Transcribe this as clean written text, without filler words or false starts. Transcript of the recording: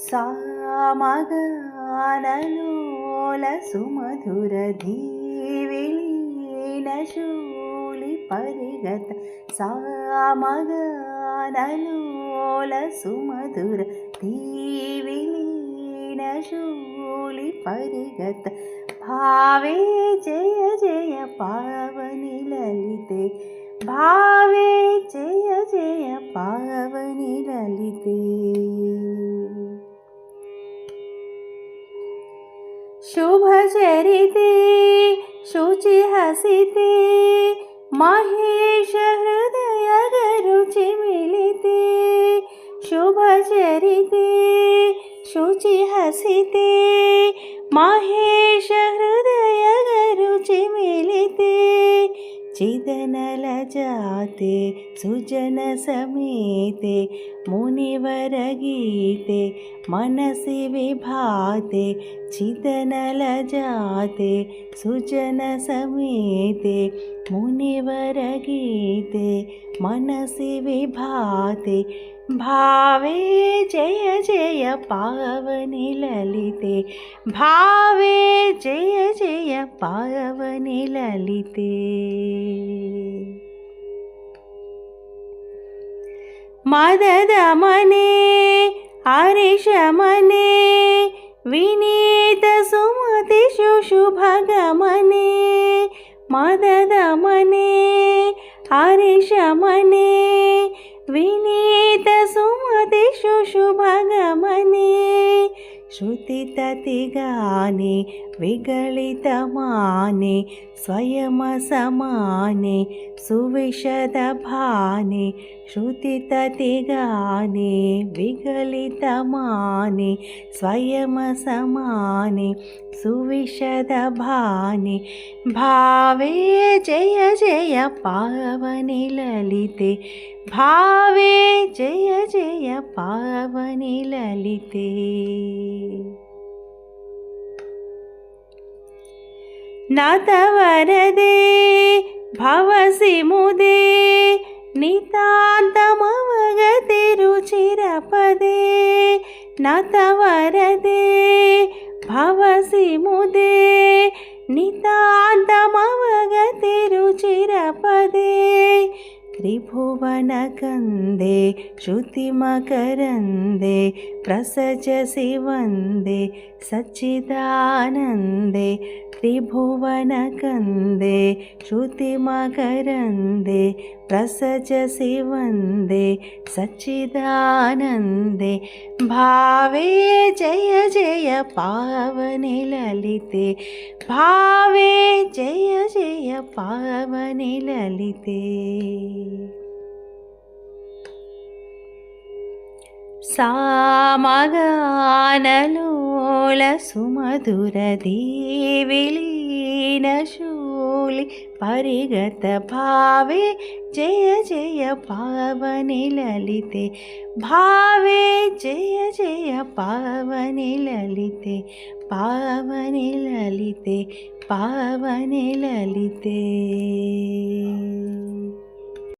सामगानलोलसुमधुरधीविलीनशूलिपरिगत सामगानलोलसुमधुरधीविलीनशूलिपरिगत भावे जय जय पावनि ललिते भावे जय जय पावनि ललिते शुभचरिते शुचिहसिते महेश हृदय रुचि मिलिते शुभचरिते शुचिहसिते महेश हृदय रुचि मिलिते चिदनल जाते सुजन समेते मुनिवर गीते मनसि विभाते चिदनल जाते सुजन समेते मुनिवर गीते मनसि विभाते भावे जय जय पावनि ललिते भावे जय जय पावनि ललिते मदद मने हर्षमने विनीत सुमति शुभगमने मदद मने हर्षमने विनीत सुमति शुभगमने श्रुतिततिगाने विगलितमाने स्वयं समाने सुविशदभाने श्रुतिततिगाने विगलितमाने स्वयं समाने सुविशदभाने भावे जय जय पावनि ललिते भावे जय जय पावनि ललिते नाथवरदे भवसि मुदे नितान्तमवगति रुचिरपदे नाथवरदे भवसि मुदे नितान्तमवगति रुचिरपदे त्रिभुवनकन्दे श्रुतिमकरन्दे प्रसजसि वन्दे सच्चिदानन्दे त्रिभुवनकन्दे श्रुतिमकरन्दे प्रसजसि वन्दे सच्चिदानन्दे भावे जय जय पावनि ललिते भावे जय जय पावनि ललिते सामगानलोलसुमधुरधीविलीनशूलिपरिगत भावे जय जय पावनि ललिते भावे जय जय पावनि ललिते पावनि ललिते पावनि ललिते।